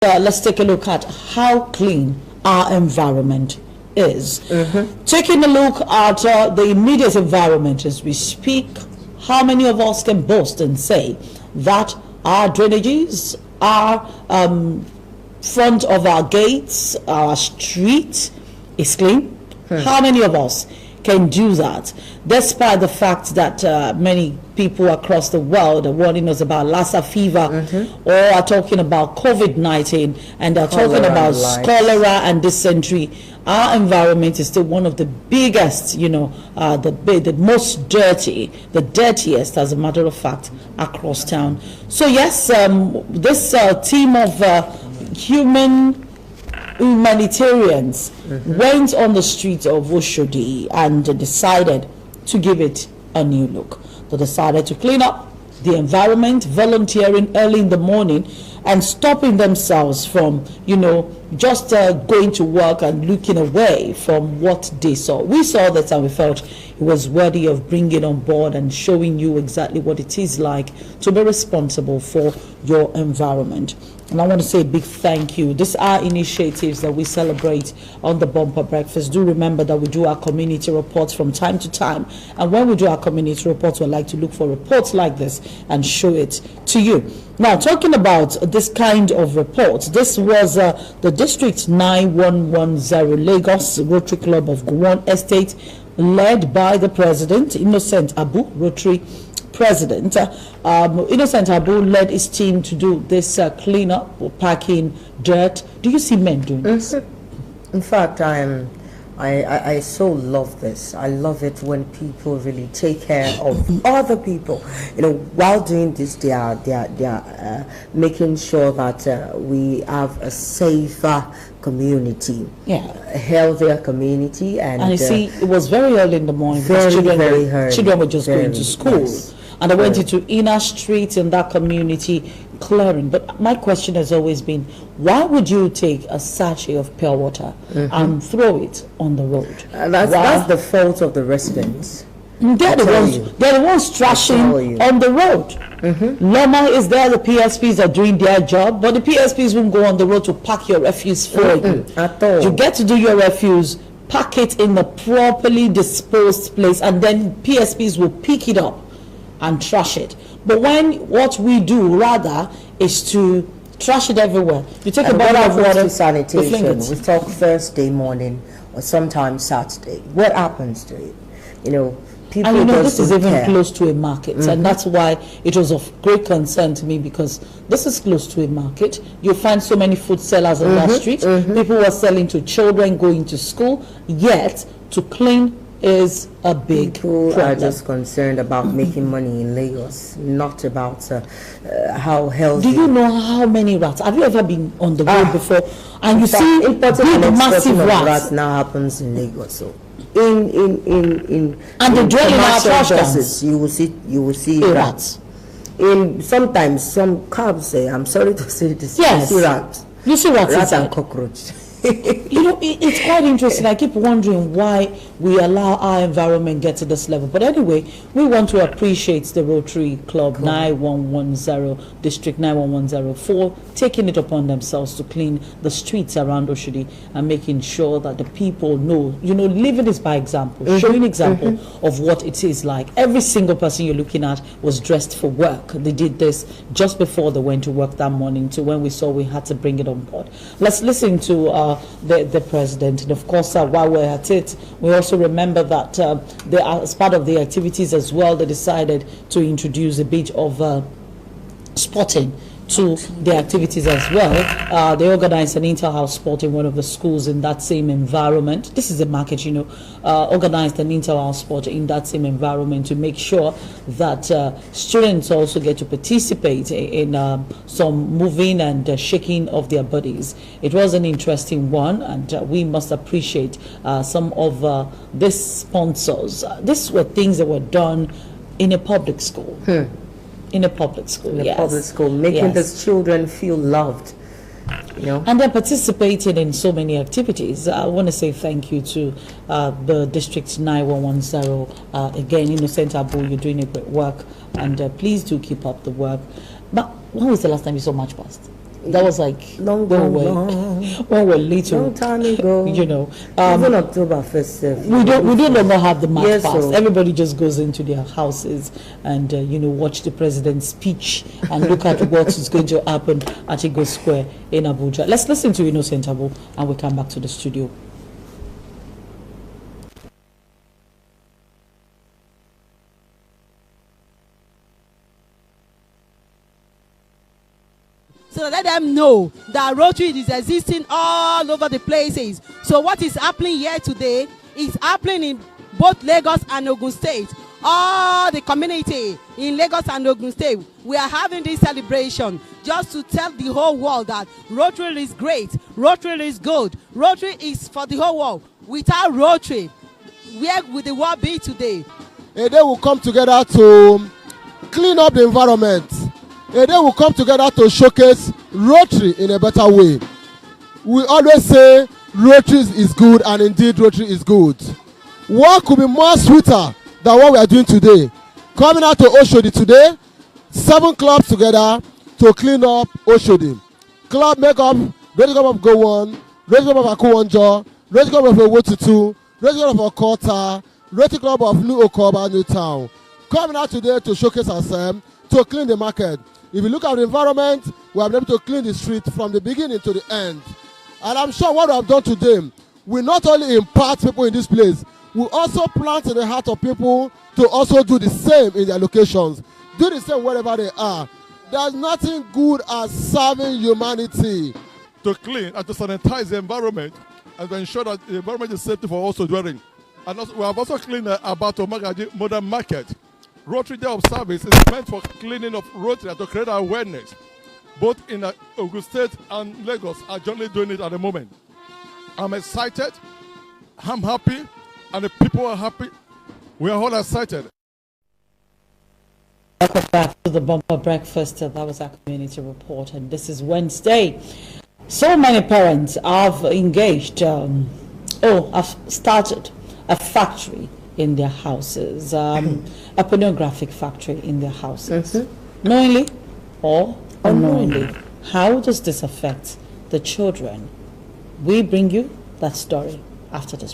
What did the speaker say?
let's take a look at how clean our environment is. Taking a look at the immediate environment as we speak, how many of us can boast and say that our drainages, our front of our gates, our street is clean? How many of us can do that, despite the fact that many people across the world are warning us about Lassa fever, or are talking about COVID-19, and are talking about cholera and dysentery? Our environment is still one of the biggest, the most dirty, the dirtiest, as a matter of fact, across town. So yes, this team of humanitarians went on the streets of Oshodi and decided to give it a new look. They decided to clean up the environment, volunteering early in the morning and stopping themselves from, just going to work and looking away from what they saw. We saw that and we felt it was worthy of bringing on board and showing you exactly what it is like to be responsible for your environment. And I want to say a big thank you. These are initiatives that we celebrate on the Bumper Breakfast. Do remember that we do our community reports from time to time. And when we do our community reports, we like to look for reports like this and show it to you. Now, talking about this kind of reports, this was the District 9110 Lagos Rotary Club of Gowon Estate, led by the President, Innocent Abu, Rotary President. Innocent Abu led his team to do this cleanup, packing dirt. Do you see men doing this? In fact, I so love this. I love it when people really take care of other people. While doing this, they are making sure that we have a safer community, a healthier community. And you see, it was very early in the morning because children were just going to school. Yes. And I went into inner streets in that community clearing. But my question has always been, why would you take a sachet of pure water and throw it on the road? That's the fault of the residents. They're the ones trashing on the road. Loma is there, the PSPs are doing their job, but the PSPs won't go on the road to pack your refuse for you. At all. You get to do your refuse, pack it in a properly disposed place, and then PSPs will pick it up and trash it. But what we do rather is to trash it everywhere. You take a bottle of water, sanitation. We talk Thursday morning or sometimes Saturday. What happens to it? People this is even close to a market, and that's why it was of great concern to me, because this is close to a market. You find so many food sellers on that street. People were selling to children going to school, yet to clean is a big People problem. Are just concerned about making money in Lagos, not about how healthy. Do you know how many rats? Have you ever been on the road before and you see big massive rats? Now happens in Lagos. So in they dwell in our trash cans. You will see rats. Sometimes some cabs say, I'm sorry to say this, yes, you see rats. You see rats and cockroaches. It's quite interesting. I keep wondering why we allow our environment get to this level. But anyway, we want to appreciate the Rotary Club 9110, District 9110, for taking it upon themselves to clean the streets around Oshodi and making sure that the people know, living is by example, showing example of what it is like. Every single person you're looking at was dressed for work. They did this just before they went to work that morning, to when we saw we had to bring it on board. Let's listen to the President. And of course, while we're at it, we also remember that as part of the activities as well, they decided to introduce a bit of sporting to the activities as well. They organized an inter-house sport in one of the schools in that same environment. This is a market, organized an inter-house sport in that same environment to make sure that students also get to participate in some moving and shaking of their bodies. It was an interesting one, and we must appreciate some of these sponsors. These were things that were done in a public school. In a public school, making the children feel loved, and they're participating in so many activities. I want to say thank you to the District 9110. Again, Innocent Abu, you're doing a great work, and please do keep up the work. But when was the last time you saw March Past? That was like long when we're little. Long time ago. You know. Even October 1st. We don't longer have the math Yes, fast. so. Everybody just goes into their houses and watch the president's speech and look at what is going to happen at Igbo Square in Abuja. Let's listen to Innocent Abu and we come back to the studio. So let them know that Rotary is existing all over the places. So what is happening here today is happening in both Lagos and Ogun State. All the community in Lagos and Ogun State, we are having this celebration just to tell the whole world that Rotary is great, Rotary is good, Rotary is for the whole world. Without Rotary, where would the world be today? A day will come together to clean up the environment. A day will come together to showcase Rotary in a better way. We always say Rotary is good, and indeed Rotary is good. What could be more sweeter than what we are doing today? Coming out to Oshodi today, 7 clubs together to clean up Oshodi. Club makeup, Rotary Club of Gowon, Rotary Club of Akuwonjo, Rotary Club of Owotutu, Rotary Club of Okota, Rotary Club of New Okoba, New Town. Coming out today to showcase ourselves, to clean the market. If you look at the environment, we have been able to clean the street from the beginning to the end. And I'm sure what we have done today will not only impact people in this place, we also plant in the heart of people to also do the same in their locations. Do the same wherever they are. There's nothing good as serving humanity. To clean and to sanitize the environment and to ensure that the environment is safe for also dwelling. And also, we have also cleaned about Omagaji Modern Market. Rotary Day of Service is meant for cleaning of Rotary and to create awareness. Both in Ogun State and Lagos are jointly doing it at the moment. I'm excited, I'm happy, and the people are happy. We are all excited. Welcome back to the Bumper Breakfast. That was our community report, and this is Wednesday. So many parents have engaged, have started a factory in their houses, a pornographic factory in their houses, knowingly or unknowingly. How does this affect the children? We bring you that story after this.